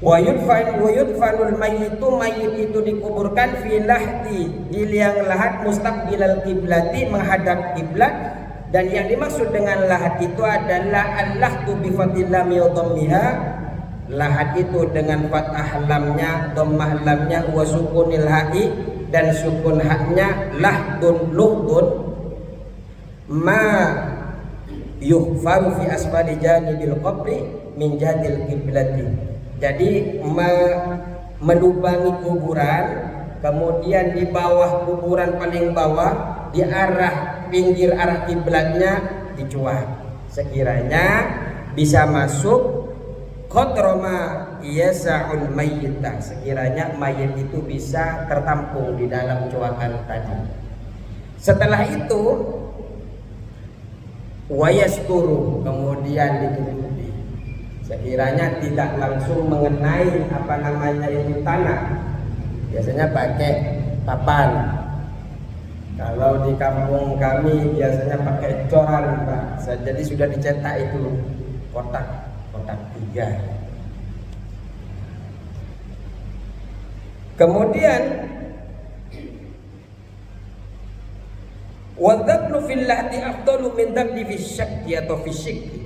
Wa yudfanul mayyitu, mayit itu dikuburkan fi lahdi, di liang lahat mustaqbilal kiblati, menghadap kiblat. Dan yang dimaksud dengan lahat itu adalah al-lahdu bi fathil lam wa dhammiha, lahat itu dengan fathah lamnya, dhammah lamnya, wa sukunil ha'i, dan sukun haknya, lahdun luhdun, ma yuhfaru fi asfali janibil qabri min jadil kiblati. Jadi melubangi kuburan, kemudian di bawah kuburan paling bawah, di arah pinggir arah kiblatnya dicuak, sekiranya bisa masuk qadrama yasa'ul mayyita, sekiranya mayit itu bisa tertampung di dalam cuakan tadi. Setelah itu wayasturu, kemudian ditutupi, sekiranya tidak langsung mengenai itu tanah. Biasanya pakai papan. Kalau di kampung kami biasanya pakai coran, Pak. Jadi sudah dicetak itu kotak 3. Kemudian wadhabnu fil lahdi afdalu min dhabni fi syakki atau fi syikki.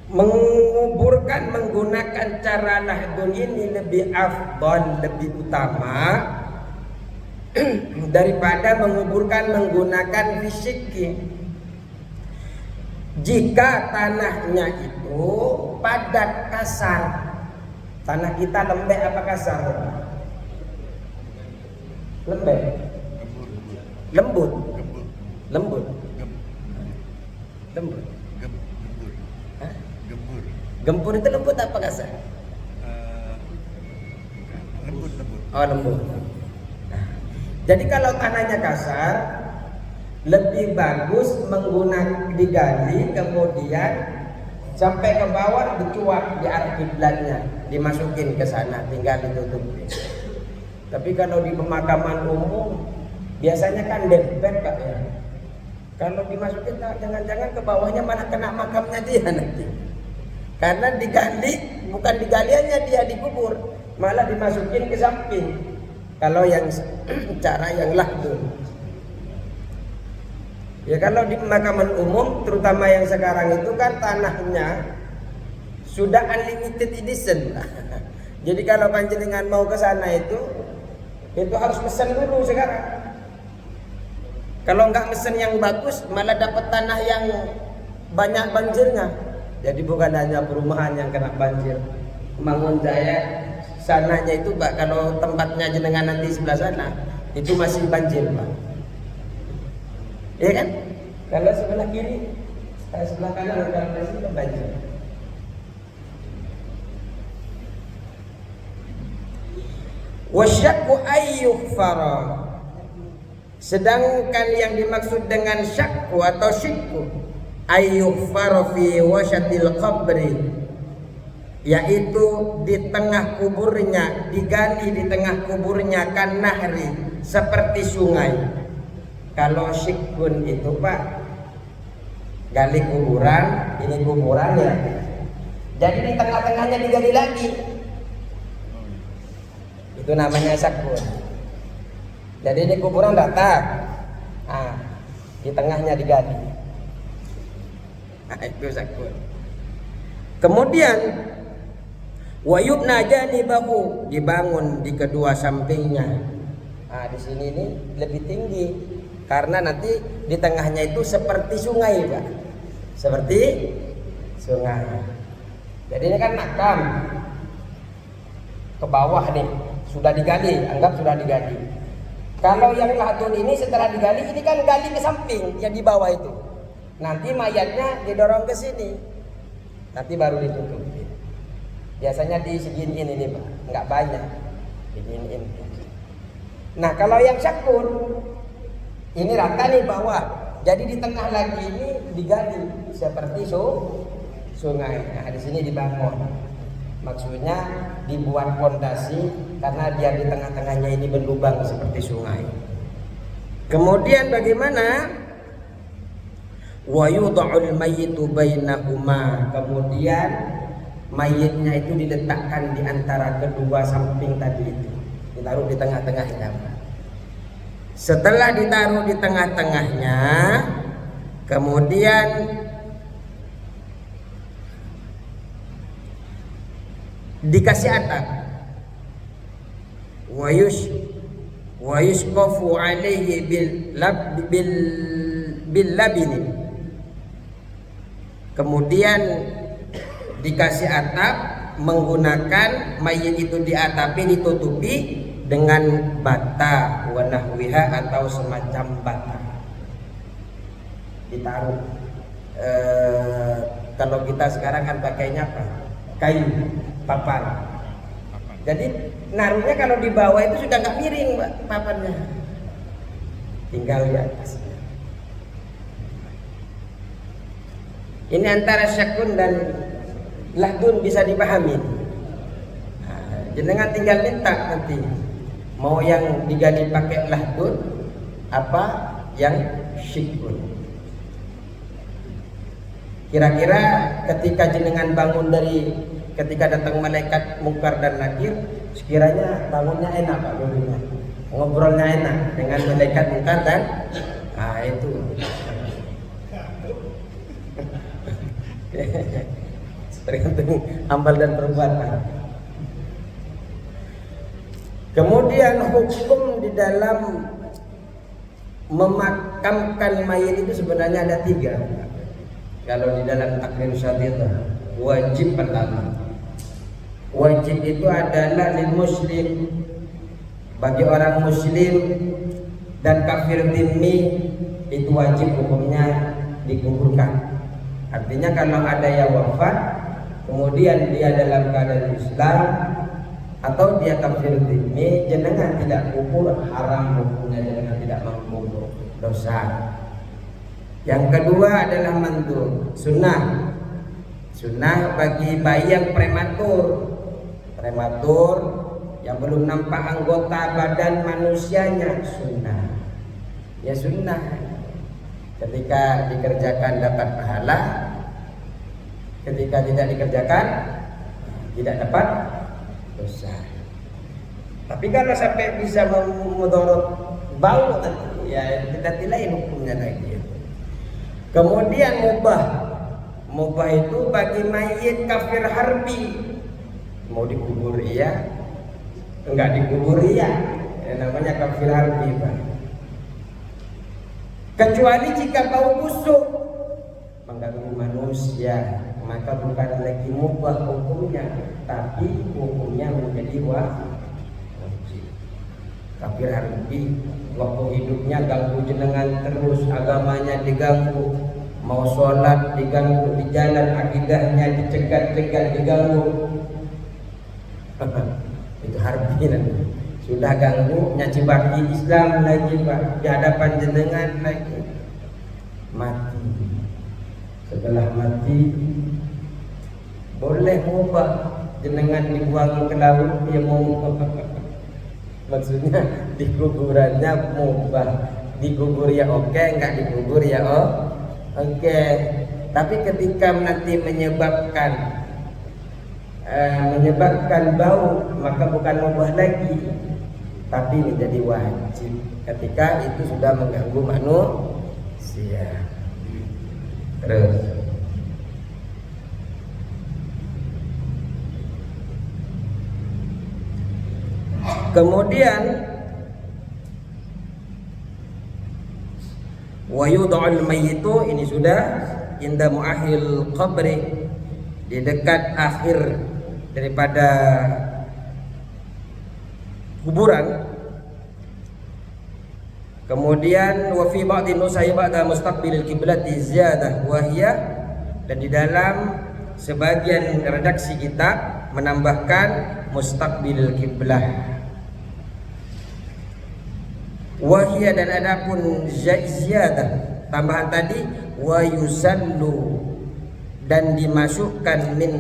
Menguburkan menggunakan cara lahdun ini lebih afdal, lebih utama daripada menguburkan menggunakan fisikki. Jika tanahnya itu padat kasar, tanah kita lembek apa kasar? Lembek, lembut. Gempur itu lembut apa kasar? Lembut. Oh, lembut. Jadi kalau tanahnya kasar, lebih bagus menggunakan digali, kemudian sampai ke bawah dicuak di arah kiblatnya, dimasukin ke sana, tinggal ditutupi. Tapi kalau di pemakaman umum biasanya kan dempet, Pak, ya. Kalau dimasukin jangan-jangan ke bawahnya malah kena makamnya dia nanti. Karena digali, bukan digaliannya dia dikubur, malah dimasukin ke samping. Kalau yang cara yang lahdun. Ya kalau di pemakaman umum, terutama yang sekarang itu kan tanahnya sudah unlimited edition. Jadi kalau panjenengan mau ke sana itu harus pesen dulu sekarang. Kalau nggak pesen yang bagus, malah dapat tanah yang banyak banjirnya. Jadi bukan hanya perumahan yang kena banjir. Mangunjaya sananya itu, Pak, kalau tempatnya jenengan nanti sebelah sana itu masih banjir, Pak. Iya kan? Kalau sebelah kiri, sebelah kanan kalau di sini banjir. Wasyakku ayyughfara. Sedangkan yang dimaksud dengan syakku atau syikku ayyughfara fi wasyatil qabri, yaitu di tengah kuburnya, digali di tengah kuburnya kan nahri, seperti sungai. Kalau syikun itu, Pak, gali kuburan, ini kuburan ya, jadi di tengah-tengahnya digali lagi, itu namanya syakun. Jadi ini kuburan rata, di tengahnya digali, itu syakun. Kemudian wayubna janibahu, dibangun di kedua sampingnya. Di sini ini lebih tinggi karena nanti di tengahnya itu seperti sungai, Pak. Seperti sungai. Jadi ini kan makam. Ke bawah nih sudah digali, anggap sudah digali. Kalau yang lahdun ini setelah digali, ini kan gali ke samping yang di bawah itu. Nanti mayatnya didorong ke sini. Nanti baru ditutup. Biasanya diseginiin ini, Pak, nggak banyak, diginiin. Nah kalau yang syakur ini rata nih bawah, jadi di tengah lagi ini digali seperti sungai. Nah di sini dibangun, maksudnya dibuat fondasi karena dia di tengah-tengahnya ini berlubang seperti sungai. Kemudian bagaimana? Wa yudha'ul mayyitu bainahuma, kemudian mayitnya itu diletakkan di antara kedua samping tadi itu, ditaruh di tengah-tengahnya. Setelah ditaruh di tengah-tengahnya, kemudian dikasih atap. Wa yusqafu alaihi bil labini. Kemudian dikasih atap menggunakan mayit itu diatapi, ditutupi dengan bata wa nahwiha atau semacam bata. Ditaruh kalau kita sekarang kan pakainya apa? Kayu, papan. Jadi naruhnya kalau di bawah itu sudah nggak miring, Mbak, papannya. Tinggal di atas. Ini antara syakun dan lahdun bisa dipahami. Nah, jenengan tinggal minta nanti mau yang digali pakai lahdun apa yang syakun. Kira-kira ketika jenengan bangun dari ketika datang malaikat Munkar dan Nakir, sekiranya bangunnya enak Pak dulunya, ngobrolnya enak dengan malaikat Munkar dan itu tergantung amal dan perbuatan. Kemudian hukum di dalam memakamkan mayit itu sebenarnya ada 3. Kalau di dalam takrir syariah, wajib pertama, wajib itu adalah lil muslim, bagi orang muslim, dan kafir dhimmi itu wajib hukumnya dikuburkan. Artinya kalau ada yang wafat kemudian dia dalam keadaan Islam atau dia kafir dhimmi, jenengan tidak kubur, haram hukumnya, jenengan tidak mengubur, dosa. Yang kedua adalah mandur, sunnah. Sunnah bagi bayi yang prematur yang belum nampak anggota badan manusianya, sunnah. Ya sunnah. Ketika dikerjakan dapat pahala, ketika tidak dikerjakan tidak dapat dosa. Tapi kalau sampai bisa memudarat bau, ya tidak lain hukumnya lagi. Kemudian mubah itu bagi mayit kafir harbi, mau dikubur iya, enggak dikubur iya, namanya kafir harbi, Pak. Kecuali jika bau busuk mengganggu manusia, maka bukan lagi mubah hukumnya, tapi hukumnya menjadi wajib. Kafir harbi waktu hidupnya ganggu jenengan terus, agamanya diganggu, mau sholat diganggu di jalan, akidahnya dicegat-cegat, diganggu. Itu harbi nanti. Sudah ganggu, nyaci baki Islam lagi, Pak, di hadapan jenengan lagi, mati. Setelah mati boleh mubah, jenengan dibuang ke laut, dia mau maksudnya di kuburannya mubah, dikubur ya oke, enggak dikubur ya oke. Tapi ketika nanti menyebabkan bau, maka bukan mubah lagi, tapi menjadi wajib ketika itu sudah mengganggu manusia. Terus kemudian wa yud'al mayyitu, ini sudah inda mu'ahil qabri, di dekat akhir daripada kuburan. Kemudian wa fi ba'dhi nusahi ba'da mustaqbilil qiblati ziyadah wa hiya, dan di dalam sebagian redaksi kitab menambahkan mustaqbilil qiblah. Wa hiya, dan adapun ziyadah tambahan tadi, wa yusallu, dan dimasukkan min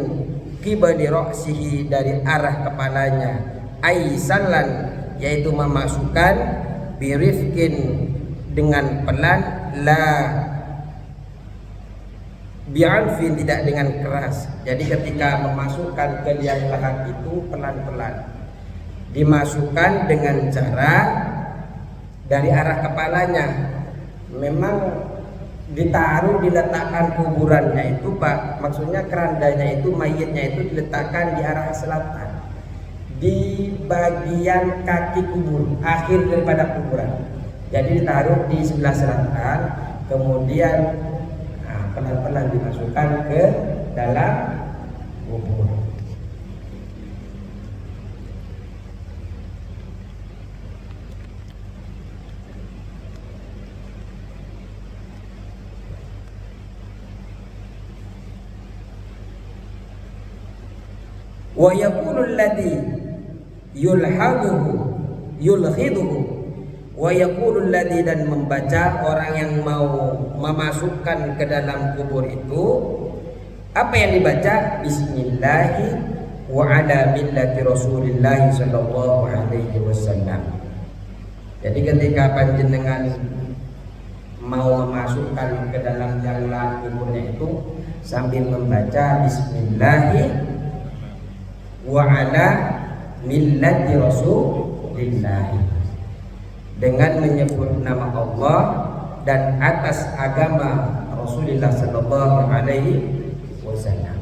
qibali ra'sihi, dari arah kepalanya, aisalan, yaitu memasukkan, birifkin, dengan pelan, la bi'anfin, tidak dengan keras. Jadi ketika memasukkan ke liang lahat itu pelan-pelan, dimasukkan dengan cara dari arah kepalanya. Memang ditaruh, diletakkan kuburannya itu Pak, maksudnya kerandanya itu, mayitnya itu diletakkan di arah selatan, di bagian kaki kubur, akhir daripada kuburan. Jadi ditaruh di sebelah selatan, kemudian pelan-pelan dimasukkan ke dalam kubur. Wa yaqulu alladhi yulhaduhu yulkhiduhu wa yaqulu alladhi, dan membaca orang yang mau memasukkan ke dalam kubur itu, apa yang dibaca? Bismillahi wa ala millati Rasulillah sallallahu alaihi wasallam. Jadi ketika panjenengan mau memasukkan ke dalam jalan kuburnya itu sambil membaca Bismillahi wa ala millati Rasulillah, dengan menyebut nama Allah dan atas agama Rasulullah sallallahu alaihi wasallam.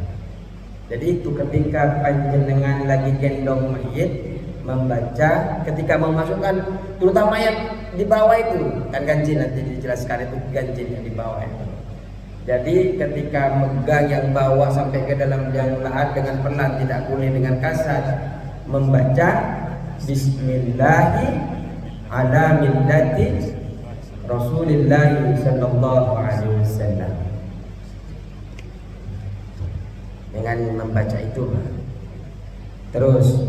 Jadi itu ketika panjenengan lagi gendong mayit, membaca ketika memasukkan, terutama yang di bawah itu kan ganjil, nanti dijelaskan itu ganjil yang di bawah itu. Jadi ketika megang yang bawah sampai ke dalam liang lahat dengan pelan, tidak boleh dengan kasar, membaca Bismillahi ala millati Rasulillah sallallahu alaihi wasallam. Dengan membaca itu, terus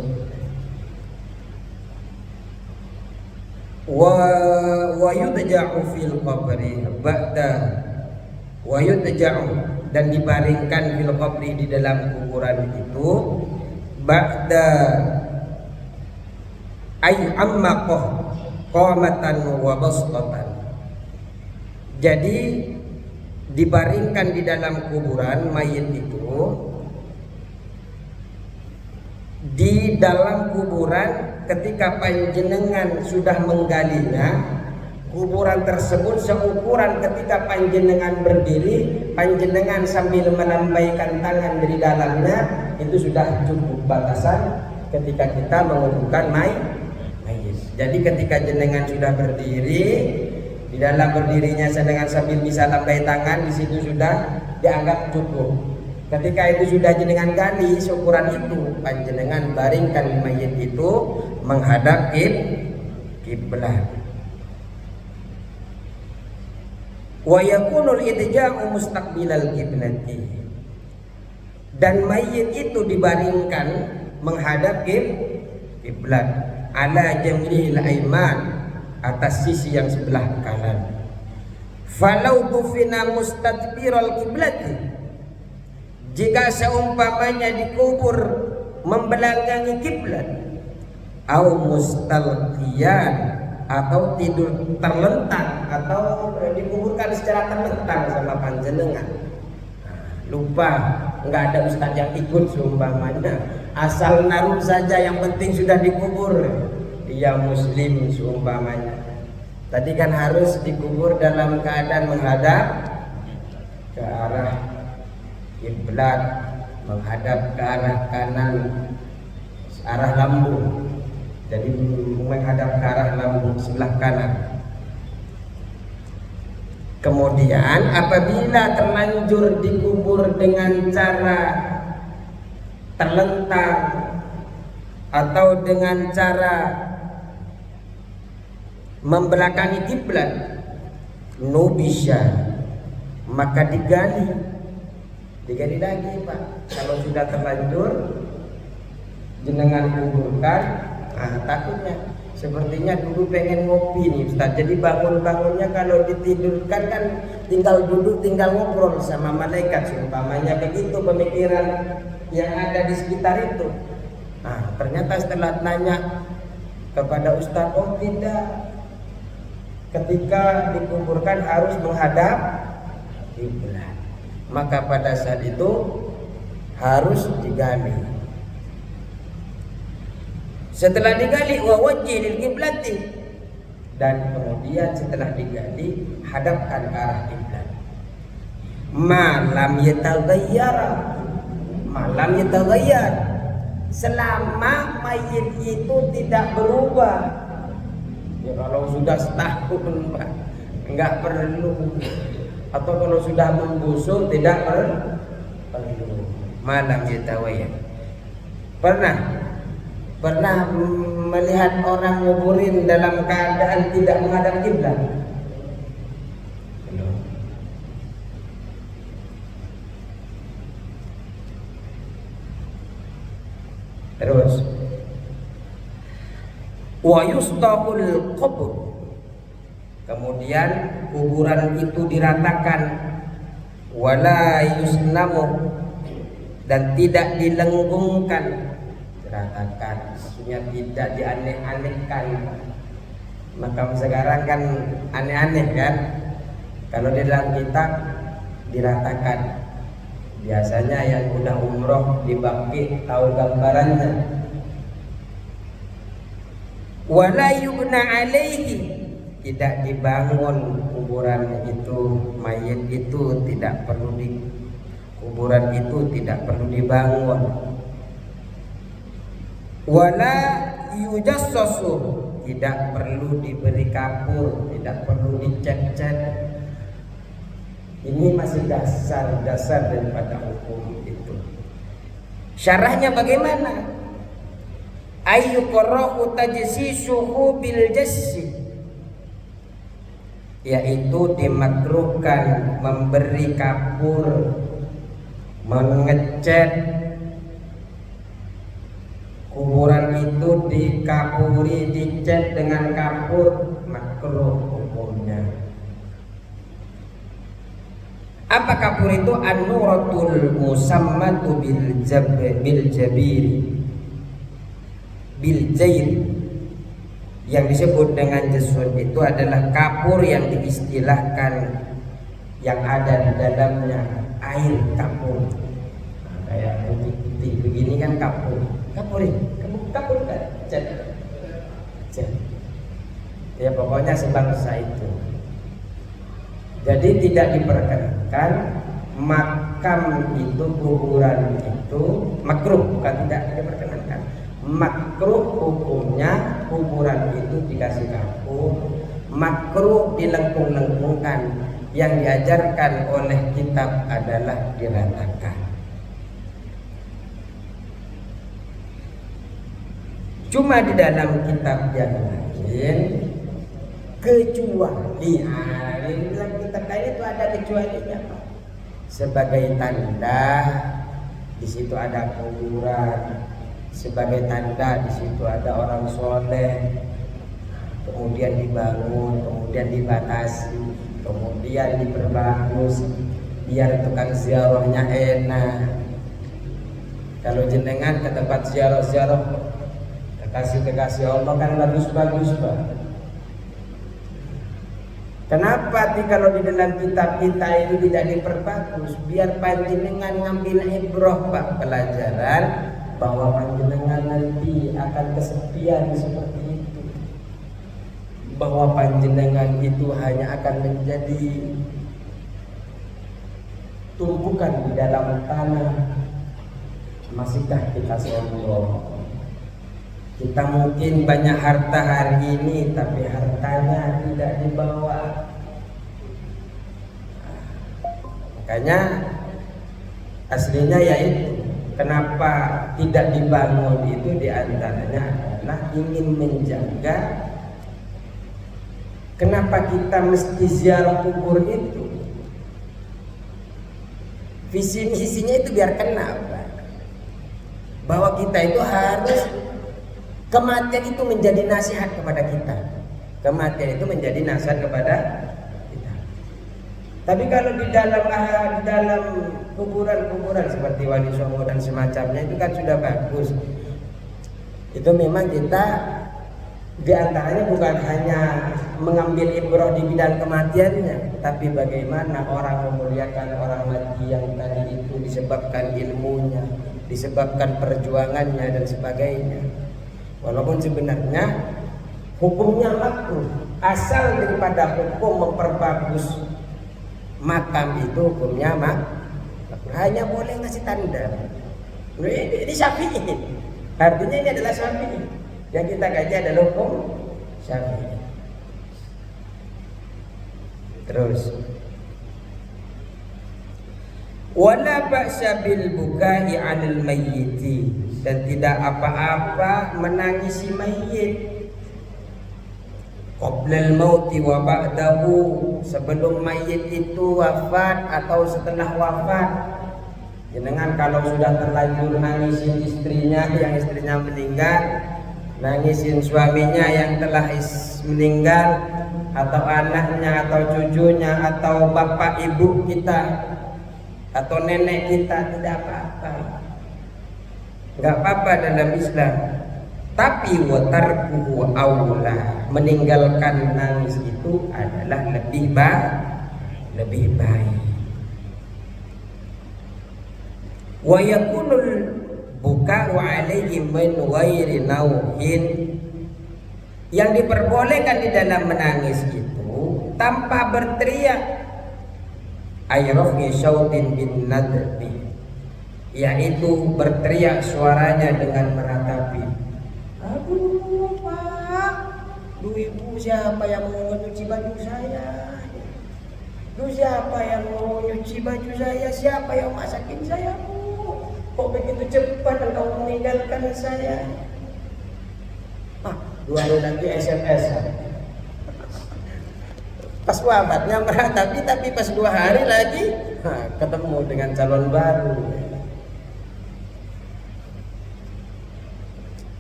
wa yudja'u fil qabri ba'da wa yudja'u, dan dibaringkan fil qabri, di dalam kuburan itu, ba'da ay ammaqah qamatan wa basqatan. Jadi dibaringkan di dalam kuburan mayit itu, di dalam kuburan ketika panjenengan sudah menggalinya, kuburan tersebut seukuran ketika panjenengan berdiri, panjenengan sambil melambaikan tangan dari dalamnya, itu sudah cukup batasan ketika kita menguburkan mayit. Jadi ketika jenengan sudah berdiri, di dalam berdirinya dengan sambil bisa lambai tangan, di situ sudah dianggap cukup. Ketika itu sudah jenengan gali seukuran itu, panjenengan baringkan mayit itu menghadap kiblat. Wa yakunul idja'u mustaqbilal kiblati, dan mayit itu dibaringkan menghadap kiblat, ala jamril aiman, atas sisi yang sebelah kanan. Falau dufina mustadbiral kiblati, jika seumpamanya dikubur membelakangi kiblat, au mustalqiyan, atau tidur terlentang, atau dikuburkan secara terlentang sama panjenengan, lupa, nggak ada ustadz yang ikut seumpamanya, asal naruh saja, yang penting sudah dikubur, dia muslim seumpamanya. Tadi kan harus dikubur dalam keadaan menghadap ke arah kiblat, menghadap ke arah kanan, arah lambung. Jadi menghadap ke arah lambung sebelah kanan. Kemudian apabila terlanjur dikubur dengan cara terlentang atau dengan cara membelakangi kiblat, nubisya, maka digali lagi Pak. Kalau sudah terlanjur jenengan kuburkan, takutnya sepertinya dulu pengen ngopi nih Ustaz, jadi bangunnya kalau ditidurkan kan tinggal duduk, tinggal ngobrol sama malaikat seumpamanya, begitu pemikiran yang ada di sekitar itu. Ternyata setelah nanya kepada Ustaz, oh tidak, ketika dikuburkan harus menghadap kiblat. maka pada saat itu harus digali. Setelah digali wa wajhi lil qiblati, dan kemudian setelah digali hadapkan ke arah kiblat. Malam yataghayyar, selama mayit itu tidak berubah. Ya kalau sudah setahun Pak, enggak perlu. Atau kalau sudah membusuk tidak perlu. Malam yataghayyar. Pernah melihat orang nguburin dalam keadaan tidak menghadap kiblat? Belum. Terus wa yustaqul qabr, kemudian kuburan itu diratakan, wala yusnamu, dan tidak dilenggungkan. Diratakan maksudnya tidak dianeh-anehkan. Maka sekarang kan aneh-aneh kan, kalau di dalam kitab diratakan. Biasanya yang udah umroh di Baki tahu gambarannya. Wala yubna alaihi, tidak dibangun kuburan itu, mayit itu tidak perlu kuburan itu tidak perlu dibangun. Wala yujassasu, tidak perlu diberi kapur, tidak perlu dicet-cet. Ini masih dasar daripada hukum itu. Syarahnya bagaimana? Ayyuqra'u tajsisuhu bil jassi, yaitu dimakruhkan memberi kapur, mengecat kuburan itu, dikapuri, dicat dengan kapur, makruh hukumnya. Apa kapur itu? An-nuratul musammatu bil jair, yang disebut dengan jasud itu adalah kapur yang diistilahkan yang ada di dalamnya air kapur. Nah, kayak putih begini kan kapur. Kapur kan cat. Ya pokoknya sebangsa itu. Jadi tidak diperkenankan makam itu, kuburan itu makruh, bukan tidak diperkenankan. Makruh hukumnya kuburan itu dikasih kapur, makruh dilengkung-lengkungkan. Yang diajarkan oleh kitab adalah diratakan. Cuma di dalam kitab yang lain kecuali, di dalam kitab lain itu ada kecualinya, Pak. Sebagai tanda di situ ada kuburan, sebagai tanda di situ ada orang soleh, kemudian dibangun, kemudian dibatasi, kemudian diperbagus biar tukang ziarahnya enak. Kalau jenengan ke tempat ziarah kekasih Allah kan bagus-bagus, Pak. Kenapa kalau di dalam kitab kita itu tidak diperbagus? Biar panjenengan ngambil ibrah, Pak, pelajaran bahwa panjenengan nanti akan kesepian seperti itu. Bahwa panjenengan itu hanya akan menjadi tumpukan di dalam tanah. Masihkah kita sombong? Kita mungkin banyak harta hari ini, tapi hartanya tidak dibawa. Makanya aslinya yaitu kenapa tidak dibangun itu diantaranya adalah ingin menjaga. Kenapa kita mesti ziarah kubur itu? Visi misinya itu biar kenapa? Bahwa kita itu harus, kematian itu menjadi nasihat kepada kita. Kematian itu menjadi nasihat kepada kita. Tapi kalau di dalam kuburan-kuburan seperti Wali Songo dan semacamnya itu kan sudah bagus. Itu memang kita Di antaranya bukan hanya mengambil ibrah di bidang kematiannya, tapi bagaimana orang memuliakan orang mati yang tadi itu disebabkan ilmunya, disebabkan perjuangannya dan sebagainya. Walaupun sebenarnya hukumnya makruh, asal daripada hukum memperbagus makam itu hukumnya makruh, hanya boleh ngasih tanda. Ini Syafi'i, artinya ini adalah Syafi'i. Yang kita kaji adalah hukum Syafi'i. Terus, wala ba'sa bil bukai 'alal mayyiti, dan tidak apa-apa menangisi mayit qoblal mauti wa ba'dahu, sebelum mayit itu wafat atau setelah wafat. Jenengan kalau sudah terlanjur nangisin istrinya yang istrinya meninggal, nangisin suaminya yang telah meninggal, atau anaknya, atau cucunya, atau bapak ibu kita, atau nenek kita, tidak apa-apa, nggak apa-apa dalam Islam. Tapi watarkuhu aula, meninggalkan nangis itu adalah lebih baik. Wa yakunul buka'u alaihi min ghairi nauhin, yang diperbolehkan di dalam menangis itu tanpa berteriak, ayrafi syautin bin nadbi, yaitu berteriak suaranya dengan meratapi. Aduh Pak, duh ibu, siapa yang mau nyuci baju saya? Duh, siapa yang mau nyuci baju saya? Siapa yang masakin saya? Kok begitu cepat engkau meninggalkan saya? 2 hari lagi SMS. Pas wafatnya meratapi, tapi pas 2 hari lagi ketemu dengan calon baru.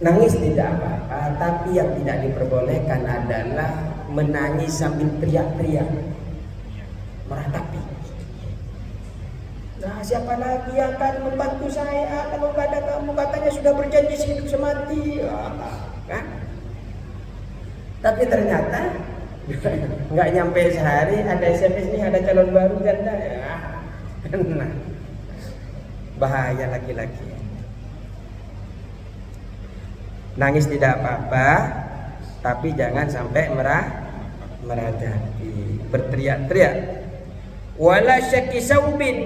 Nangis tidak apa-apa, tapi yang tidak diperbolehkan adalah menangis sambil teriak-teriak, meratapi. Nah, siapa lagi yang akan membantu saya kalau nggak ada kamu? Katanya sudah berjanji hidup semati, kan? Tapi ternyata nggak nyampe sehari ada SMS nih, ada calon baru janda. Nah, bahaya laki-laki. Nangis tidak apa-apa, tapi jangan sampai meratapi, berteriak-teriak. Wala syaki saubin,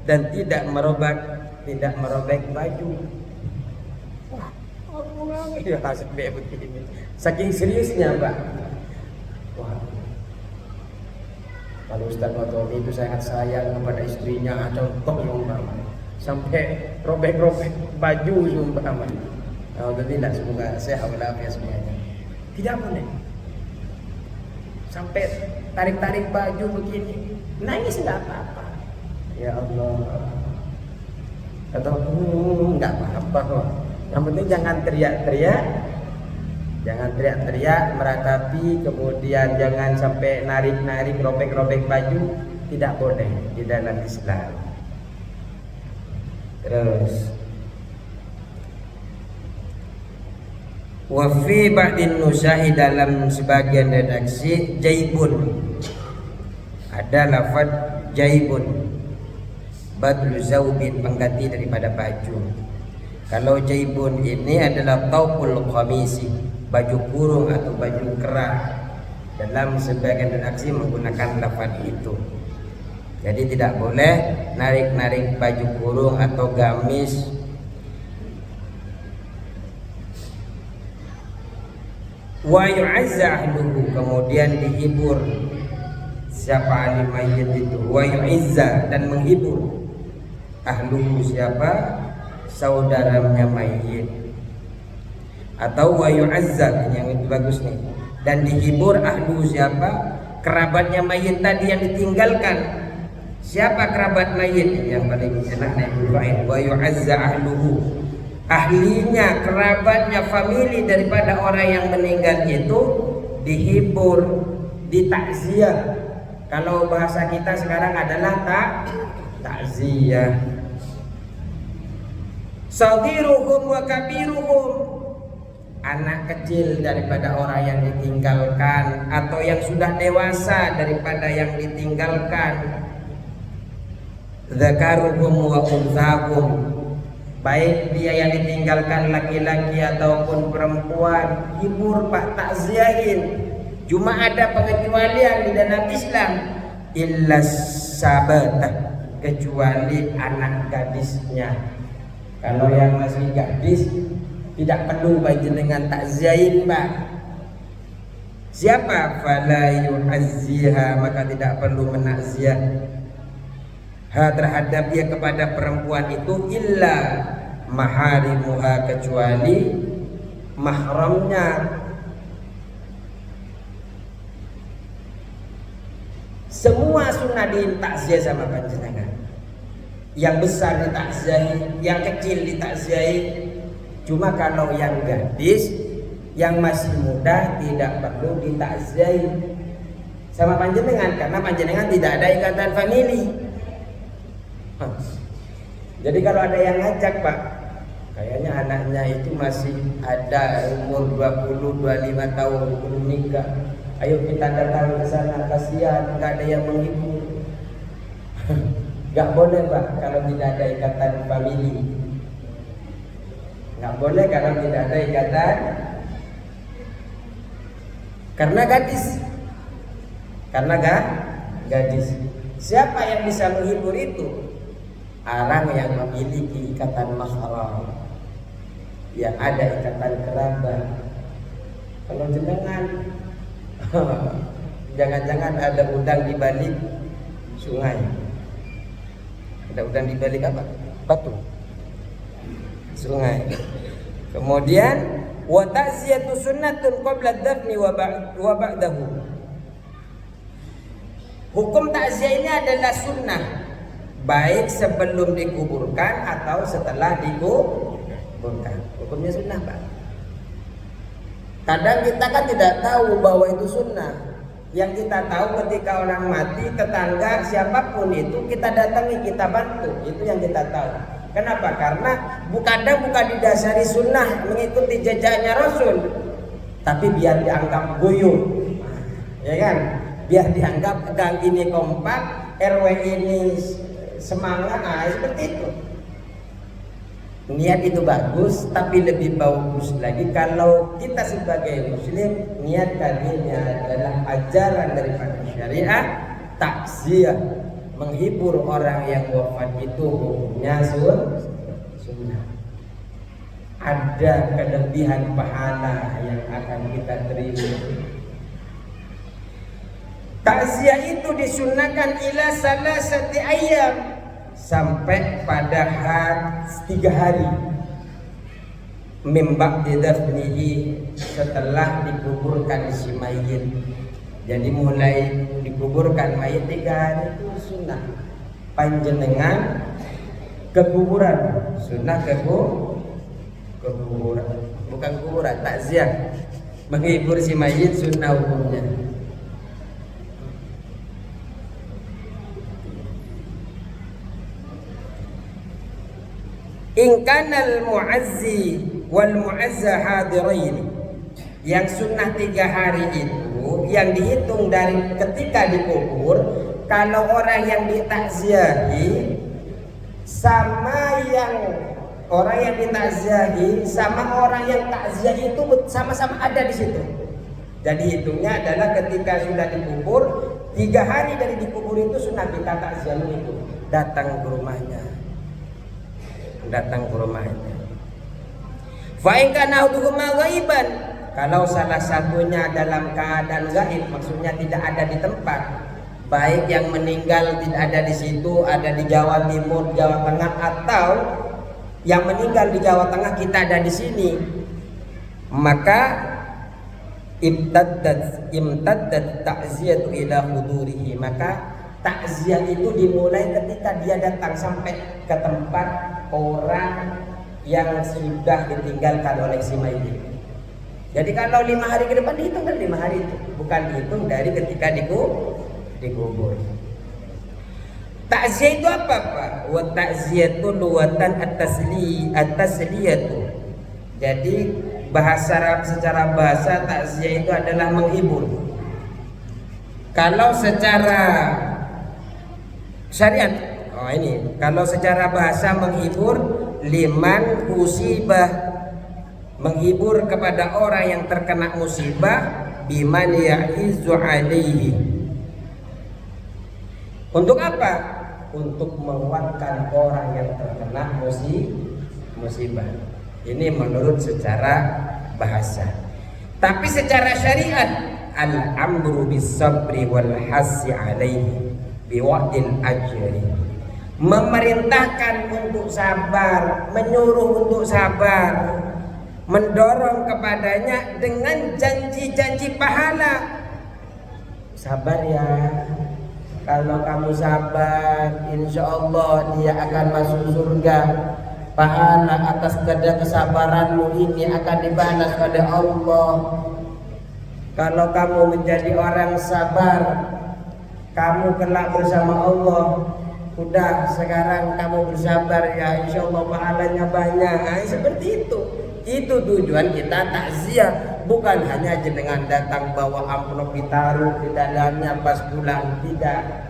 dan tidak merobek baju. Wah, aku nangis ya sampai begini. Saking seriusnya, Pak. Wah, kalau Ustaz Matomi itu sangat sayang kepada istrinya, contoh umpama, sampai robek-robek baju umpama. Alhamdulillah, semoga sehat walafiat semuanya. Tidak boleh sampai tarik-tarik baju begini. Nangis enggak apa-apa. Ya Allah, atau enggak apa-apa kok. Yang penting jangan teriak-teriak, meratapi, kemudian jangan sampai narik-narik, robek-robek baju, tidak boleh di dalam Islam. Terus, wa fi ba'din nusahi, dalam sebagian redaksi jaibun ada lafaz jaibun, badlu zaubin, pengganti daripada baju. Kalau jaibun ini adalah taukul qamisi, baju kurung atau baju kerah. Dalam sebagian redaksi menggunakan lafaz itu. Jadi tidak boleh narik-narik baju kurung atau gamis. Wa yu'azza ahluhu, kemudian dihibur siapa ahli mayit itu. Wa yu'izza, dan menghibur ahluhu, siapa saudaranya mayit. Atau wa yu'azza, yang itu bagus nih, dan dihibur ahluhu, siapa kerabatnya mayit tadi yang ditinggalkan. Siapa kerabat mayit? Yang paling jelas naibul fa'il. Wa yu'azza ahluhu, ahlinya, kerabatnya, famili daripada orang yang meninggal itu dihibur, ditakziah. Kalau bahasa kita sekarang adalah takziah. Saghiruhum wa kabiruhum, anak kecil daripada orang yang ditinggalkan, atau yang sudah dewasa daripada yang ditinggalkan. Dzakaruhum wa unthahum, baik dia yang ditinggalkan laki-laki ataupun perempuan, hibur Pak, takziahin. Cuma ada pengecualian di dalam Islam, illa sabatah, kecuali anak gadisnya. Kalau yang masih gadis tidak perlu bagi dengan takziahin, Pak. Siapa? Fala yu'azziha, maka tidak perlu menakziah terhadap dia kepada perempuan itu, illa maharimuha, kecuali mahramnya. Semua sunnah ditakziah sama panjenengan. Yang besar ditakziahi, yang kecil ditakziahi. Cuma kalau yang gadis, yang masih muda tidak perlu ditakziahi sama panjenengan, karena panjenengan tidak ada ikatan famili. Jadi kalau ada yang ngajak, Pak, kayaknya anaknya itu masih ada umur 20-25 tahun belum nikah, ayo kita datang ke sana, kasihan nggak ada yang menghibur. Nggak boleh, Pak, kalau tidak ada ikatan famili. Nggak boleh kalau tidak ada ikatan, karena gadis. Karena gadis. Siapa yang bisa menghibur itu? Orang yang memiliki ikatan mahram, yang ada ikatan kerabat. Kalau jenengan jangan-jangan ada udang di balik sungai. Ada udang di balik apa? Batu. Sungai. Kemudian wa ta'ziyatu sunnatun qabla ad-dafni wa ba'dahu. Hukum takziah ini adalah sunnah, baik sebelum dikuburkan atau setelah dikuburkan. Hukumnya sunnah, Pak. Kadang kita kan tidak tahu bahwa itu sunnah. Yang kita tahu ketika orang mati, tetangga, siapapun itu kita datangi, kita bantu. Itu yang kita tahu. Kenapa? Karena kadang bukan didasari sunnah mengikuti jejaknya Rasul, tapi biar dianggap guyup, ya kan? Biar dianggap gang ini kompak, RW ini semangat, seperti itu. Niat itu bagus, tapi lebih bagus lagi kalau kita sebagai muslim niat tadinya adalah ajaran daripada syariat, takziah, menghibur orang yang wafat itu hukumnya sunnah. Ada kelebihan pahala yang akan kita terima. Takziah itu disunahkan ila salasati ayyam, sampai pada 3 hari mim ba'di dafnihi, setelah dikuburkan si mayit. Jadi mulai dikuburkan mayit 3 hari itu sunnah. Panjenengan ke kuburan, sunnah ke kuburan, bukan kuburan, takziah, menghibur si mayit sunnah hukumnya. In kanal mu'azzi wal mu'azza hadirain, yang sunnah 3 hari itu yang dihitung dari ketika dikubur. Kalau orang yang ditakziahi sama orang yang ditakziahi sama orang yang takziah itu sama-sama ada di situ. Jadi hitungnya adalah ketika sudah dikubur, 3 hari dari dikubur itu sunnah kita takziah itu, datang ke rumahnya. Fa in kana hudhuma ghaiban, kalau salah satunya dalam keadaan gaib, maksudnya tidak ada di tempat, baik yang meninggal tidak ada di situ, ada di Jawa Timur, Jawa Tengah, atau yang meninggal di Jawa Tengah kita ada di sini, maka imtaddat ta'ziyatu ila hudurihi, maka takziah itu dimulai ketika dia datang sampai ke tempat orang yang sudah ditinggalkan oleh si mayit. Jadi kalau 5 hari ke depan dihitung kan 5 hari itu, bukan dihitung dari ketika dikubur. Takziah itu apa, Pak? Wa ta'ziyatu luwatan at-tasliyatu. Jadi secara bahasa takziah itu adalah menghibur. Kalau secara syariat, kalau secara bahasa menghibur, liman musibah, menghibur kepada orang yang terkena musibah, biman ya'izu alaihi. Untuk apa? Untuk menguatkan orang yang terkena musibah. Ini menurut secara bahasa. Tapi secara syariat, al-amru bis-sabri wal hassi alaihi biwa'dil ajri. Memerintahkan untuk sabar, menyuruh untuk sabar, mendorong kepadanya dengan janji-janji pahala. Sabar ya, kalau kamu sabar, insya Allah dia akan masuk surga. Pahala atas kerja kesabaranmu ini akan dibalas oleh Allah. Kalau kamu menjadi orang sabar, kamu kelak bersama Allah. Udah sekarang kamu bersabar ya, insya Allah pahalanya banyak. Seperti itu. Itu tujuan kita takziah, bukan hanya jenengan datang bawa amplop ditaruh di dalamnya pas pulang, tidak.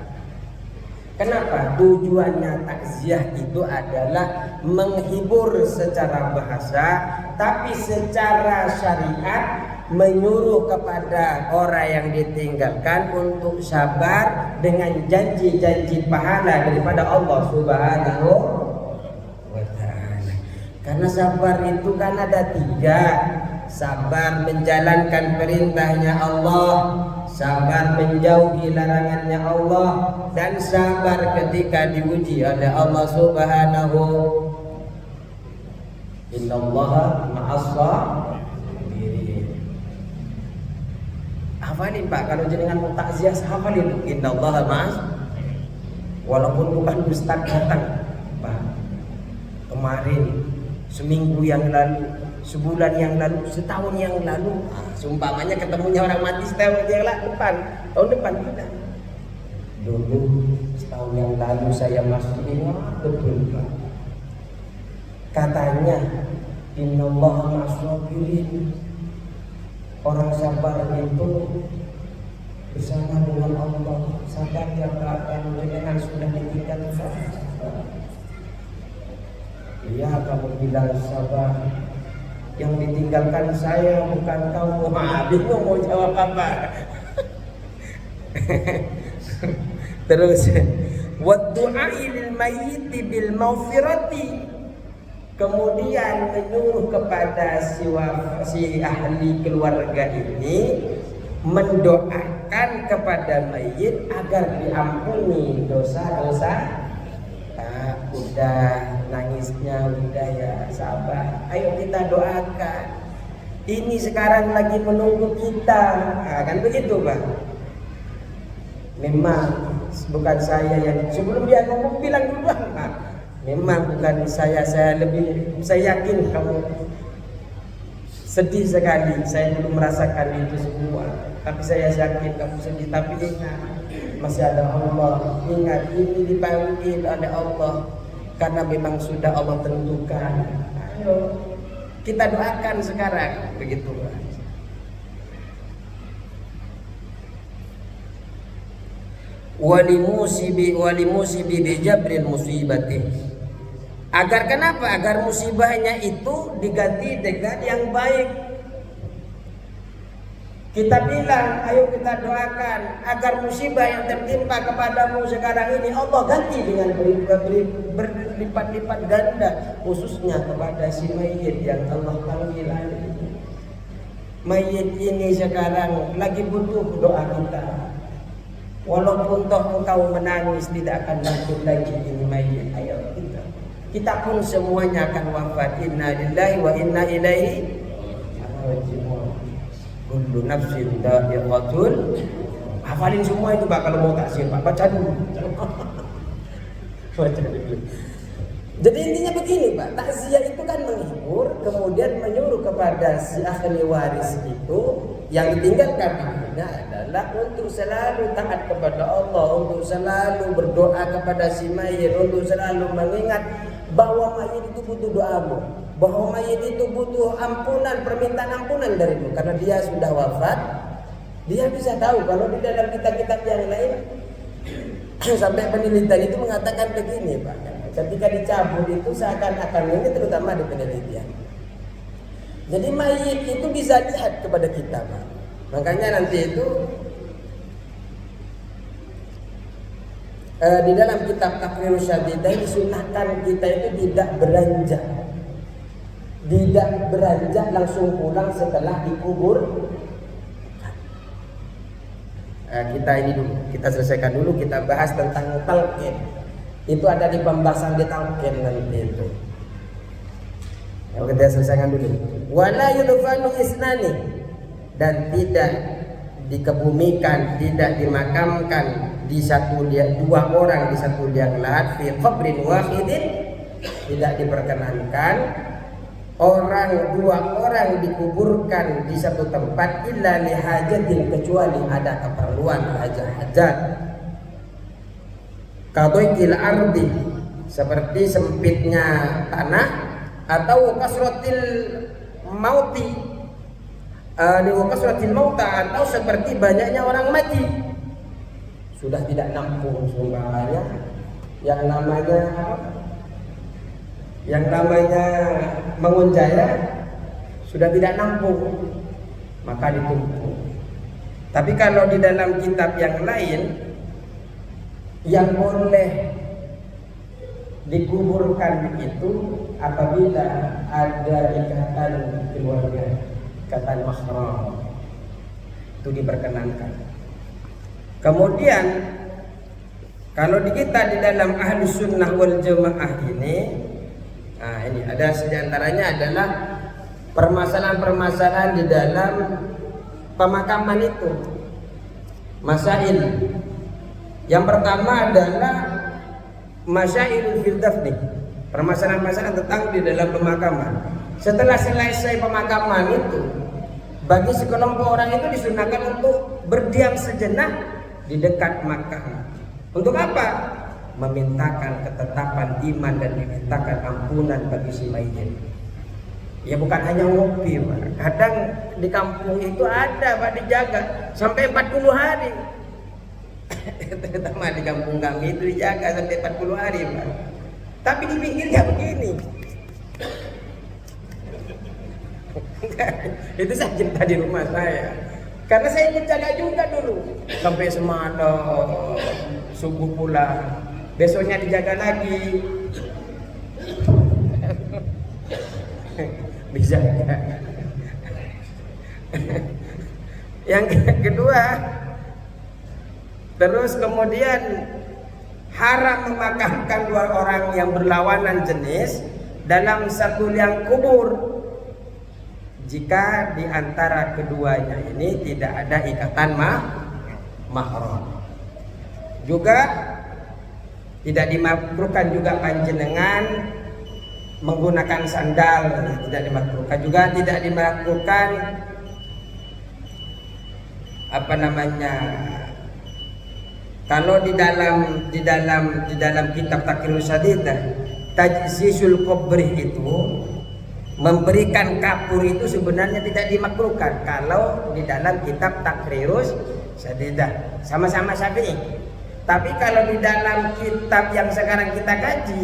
Kenapa? Tujuannya takziah itu adalah menghibur secara bahasa, tapi secara syariat menyuruh kepada orang yang ditinggalkan untuk sabar dengan janji-janji pahala daripada Allah Subhanahu wa ta'ala. Karena sabar itu kan ada 3. Sabar menjalankan perintahnya Allah, sabar menjauhi larangannya Allah, dan sabar ketika diuji oleh Allah Subhanahu. Innallaha ma'as-sabirin. Hafalin Pak, kalau jenengan mau takziah hafalin innallaha ma'as. Walaupun bukan ustaz datang Pak, kemarin, seminggu yang lalu, sebulan yang lalu, setahun yang lalu, seumpamanya ketemunya orang mati setahun yang lalu, tahun depan tidak. Dulu setahun yang lalu saya masuk ini betul Pak. Katanya innallaha ma'as-sabirin. Orang sabar itu bersama dengan Allah. Sabar ya Pak, kalau jangan sudah ditinggalkan. Iya, kamu bilang sabar. Yang ditinggalkan saya bukan kamu. Bingung mau jawab apa. Terus wa du'ai lil mayyiti bil maghfirati. Kemudian menyuruh kepada si ahli keluarga ini mendoakan kepada mayit agar diampuni dosa-dosa. Udah nangisnya, udah ya sabar. Ayo kita doakan. Ini sekarang lagi menunggu kita. Kan begitu Pak. Memang bukan saya yang sebelum dia ngomong bilang duluan Pak. Memang bukan saya yakin kamu sedih sekali. Saya belum merasakan itu semua. Tapi saya yakin kamu sedih. Tapi ingat, masih ada Allah. Ingat, ini dipanggil oleh Allah. Karena memang sudah Allah tentukan. Ayo kita doakan sekarang, begitu Pak. Wali musibi bijabril musibati. Agar kenapa? Agar musibahnya itu diganti dengan yang baik. Kita bilang, ayo kita doakan agar musibah yang tertimpa kepadamu sekarang ini Allah ganti dengan berlipat-lipat ganda, khususnya kepada si mayit yang Allah panggil. Mayit ini sekarang lagi butuh doa kita. Walaupun toh engkau menangis, tidak akan lanjut lagi ini mayit. Ayo kita pun semuanya akan wafat. Inna lillahi wa inna ilaihi raji'un. Kullu nafsin dha'iqatul. Hafalin semua itu Pak kalau mau takzir Pak, baca dulu. Baca dulu. Jadi intinya begini Pak, takziah itu kan menghibur, kemudian menyuruh kepada si ahli waris itu yang ditinggalkan akhirnya adalah untuk selalu taat kepada Allah, untuk selalu berdoa kepada si mayit, untuk selalu mengingat bahwa mayit itu butuh doamu, bahwa mayit itu butuh ampunan, permintaan ampunan darimu, karena dia sudah wafat. Dia bisa tahu kalau di dalam kitab-kitab yang lain sampai penelitian itu mengatakan begini, Pak. Ketika dicabut itu seakan-akan, ini terutama di penelitian. Jadi mayit itu bisa lihat kepada kita, Pak. Makanya nanti itu di dalam kitab Taqrirus Syadidah disunahkan kita itu tidak beranjak. Tidak beranjak langsung pulang setelah dikubur. Kita ini dulu, kita selesaikan dulu, kita bahas tentang talqin. Itu ada di pembahasan di talqin nanti itu. Yang kita selesaikan dulu. Wala yudfanu isnani, dan tidak dikebumikan, tidak dimakamkan di dua orang di satu liang lahat fi qabrin wahidin, tidak diperkenankan dua orang dikuburkan di satu tempat illa lihajatin, kecuali ada keperluan hajat. Kadoikil ardi, seperti sempitnya tanah, atau kasratil mauti, kasratil mauta, atau seperti banyaknya orang mati. Sudah tidak nampung semuanya yang namanya mengunjaya, sudah tidak nampung, maka ditumpuk. Tapi kalau di dalam kitab yang lain, yang boleh dikuburkan itu apabila ada ikatan keluarga, ikatan mahram, itu diperkenankan. Kemudian kalau di kita di dalam Ahlus Sunnah wal Jamaah ini, ini ada sediantaranya adalah permasalahan-permasalahan di dalam pemakaman itu, masail. Yang pertama adalah masail fil dafni, permasalahan-permasalahan tentang di dalam pemakaman. Setelah selesai pemakaman itu, bagi sekelompok orang itu disunahkan untuk berdiam sejenak di dekat makam. Untuk apa? Memintakan ketetapan iman dan dimintakan ampunan bagi si mayit. Ya bukan hanya ngopi, Pak. Kadang di kampung itu ada, Pak, dijaga sampai 40 hari. Terutama di kampung kami itu dijaga sampai 40 hari, Pak. Tapi di pinggirnya begini. Itu saya cerita di rumah saya. Karena saya ikut jaga juga dulu. Sampai semalam subuh pula. Besoknya dijaga lagi. Bisa. Yang kedua, terus kemudian haram memakamkan dua orang yang berlawanan jenis dalam satu liang kubur jika di antara keduanya ini tidak ada ikatan mahram. Juga tidak dimakruhkan juga panjenengan menggunakan sandal, tidak dimakruhkan. Juga tidak dimakruhkan kalau di dalam kitab Taqrirus Syadidah, tajsisul qabri itu memberikan kapur itu sebenarnya tidak dimakruhkan kalau di dalam kitab Taqrirus Syadidah, sama-sama Syafi'i. Tapi kalau di dalam kitab yang sekarang kita kaji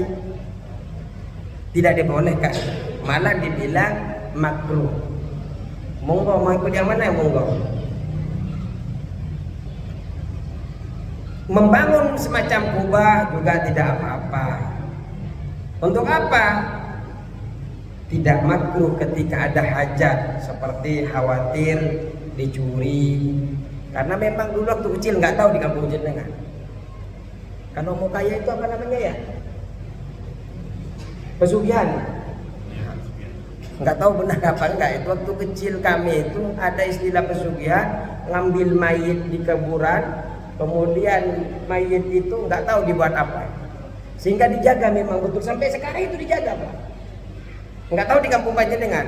tidak dibolehkan, malah dibilang makruh. Monggo, mau ikut yang mana? Monggo. Membangun semacam kubah juga tidak apa-apa. Untuk apa? Tidak makruh ketika ada hajat, seperti khawatir dicuri. Karena memang dulu waktu kecil nggak tahu di kampung jenengan. Kalau mau kaya itu apa namanya ya? Pesugihan. Nggak tahu benar apa enggak. Itu waktu kecil kami itu ada istilah pesugihan, ngambil mayit di kuburan, kemudian mayit itu nggak tahu dibuat apa, sehingga dijaga memang betul sampai sekarang itu dijaga, Pak. Nggak tahu di kampung panjenengan.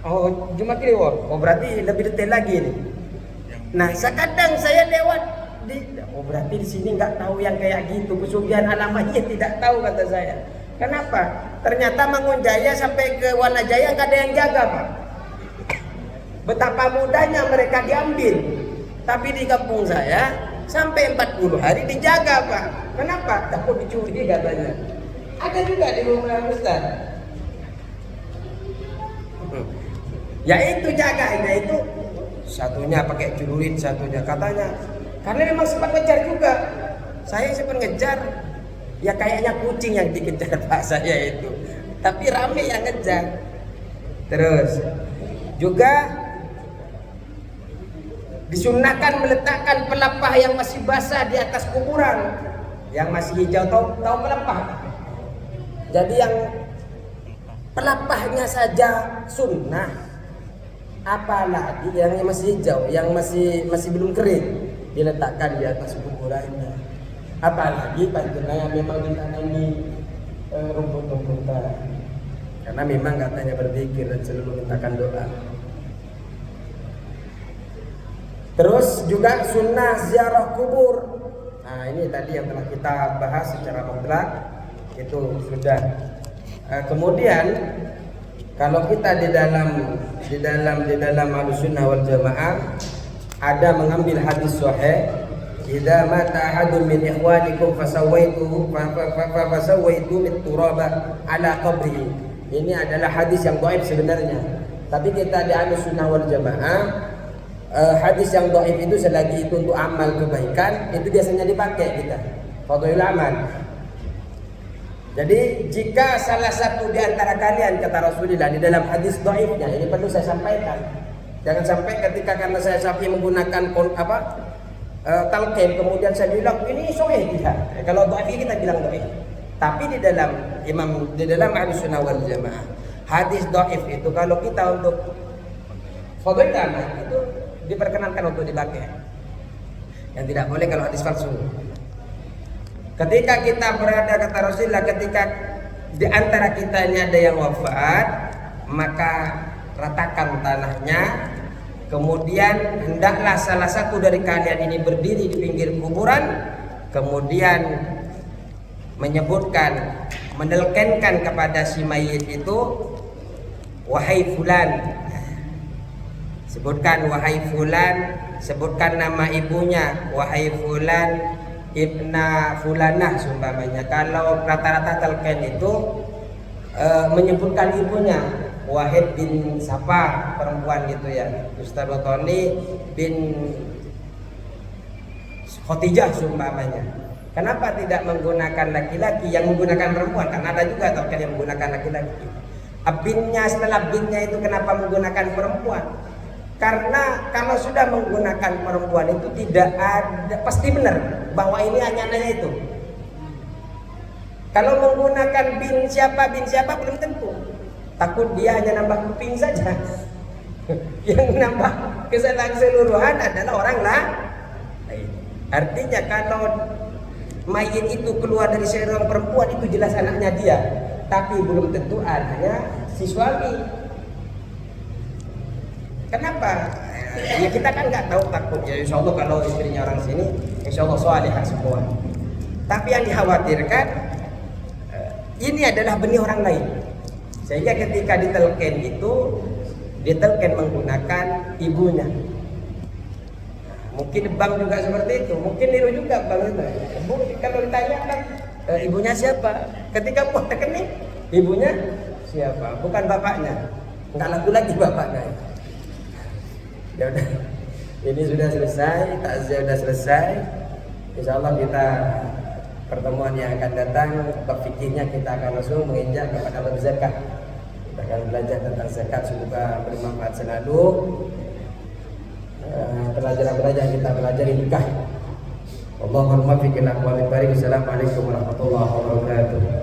Oh, Jumat Kliwon. Oh, berarti lebih detail lagi ini. Nah, sekadang saya lewat Oh berarti di sini nggak tahu yang kayak gitu, pesugihan alamanya tidak tahu kata saya. Kenapa? Ternyata Mangunjaya sampai ke Wanajaya nggak ada yang jaga Pak. Betapa mudahnya mereka diambil. Tapi di kampung saya sampai 40 hari dijaga Pak. Kenapa? Takut dicuri katanya. Ada juga di rumah Ustaz. Ya itu jaganya itu satunya pakai celurit, satunya katanya. Karena memang sempat ngejar juga. Saya sempat ngejar. Ya kayaknya kucing yang dikejar Pak saya itu. Tapi rame yang ngejar. Terus juga disunahkan meletakkan pelepah yang masih basah di atas kuburan, yang masih hijau. Tahu pelepah? Jadi yang pelepahnya saja sunnah, apalagi yang masih hijau, yang masih belum kering diletakkan di atas kuburannya. Apalagi panjenengan yang memang ditanami rumput-rumputan, karena memang katanya berzikir dan selalu mintakan doa. Terus juga sunnah ziarah kubur. Nah ini tadi yang telah kita bahas secara mutlak itu sudah. Kemudian kalau kita di dalam Ahlussunnah wal Jamaah ada mengambil hadis sahih, idza mata ahadun min ikhwanikum fasawaitu mit-turaba ala qabrihi. Ini adalah hadis yang dhaif sebenarnya. Tapi kita di Ahlussunnah wal Jamaah hadis yang dhaif itu selagi itu untuk amal kebaikan itu biasanya dipakai kita fadhilul amal. Jadi jika salah satu di antara kalian kata Rasulullah di dalam hadis dhaifnya, ini perlu saya sampaikan. Jangan sampai ketika karena saya Syafi'i menggunakan talqin kemudian saya bilang ini sahih tidak. Kalau dhaif kita bilang dhaif. Tapi di dalam Ahlussunnah wal Jamaah hadis dhaif itu kalau kita untuk fadhilul amal itu diperkenankan untuk dipakai. Yang tidak boleh kalau hadis palsu. Ketika kita berada kata Rasulullah, ketika di antara kita ini ada yang wafat, maka ratakan tanahnya. Kemudian hendaklah salah satu dari kalian ini berdiri di pinggir kuburan, kemudian menyebutkan, menelkenkan kepada si mayit itu, wahai fulan. Sebutkan wahai fulan, sebutkan nama ibunya, wahai fulan ibna fulanah sumpamanya. Kalau rata-rata talqin itu menyebutkan ibunya, Wahid bin siapa perempuan gitu ya, Ustaz Watoni bin Khotijah sumpamanya. Kenapa tidak menggunakan laki-laki, yang menggunakan perempuan? Karena ada juga talqin yang menggunakan laki-laki. Binnya, setelah binnya itu kenapa menggunakan perempuan? Karena kalau sudah menggunakan perempuan itu tidak ada, pasti benar bahwa ini hanya itu. Kalau menggunakan bin siapa belum tentu. Takut dia hanya nambah kuping saja. Yang nambah keseluruhan adalah orang lain. Artinya kalau mayit itu keluar dari seorang perempuan itu jelas anaknya dia, tapi belum tentu anaknya si suami. Kenapa? Ya kita kan nggak tahu, takut ya insya Allah kalau istrinya orang sini insya Allah salihah semua. Tapi yang dikhawatirkan ini adalah benih orang lain. Sehingga ketika ditelken itu ditelken menggunakan ibunya. Mungkin bank juga seperti itu, mungkin niru juga bank itu. Kalau ditanyakan ibunya siapa? Ketika buat rekening ibunya siapa? Bukan bapaknya. Nggak laku lagi bapaknya. Ya udah, ini sudah selesai, takziah sudah selesai. Insya Allah kita pertemuan yang akan datang, bab fikihnya kita akan langsung menginjak kepada bab zakat. Kita akan belajar tentang zakat, semoga bermanfaat selalu. Pelajaran-pelajaran kita pelajari nikah. Allahumma fiqhil aqwalil barik. Assalamualaikum warahmatullahi wabarakatuh.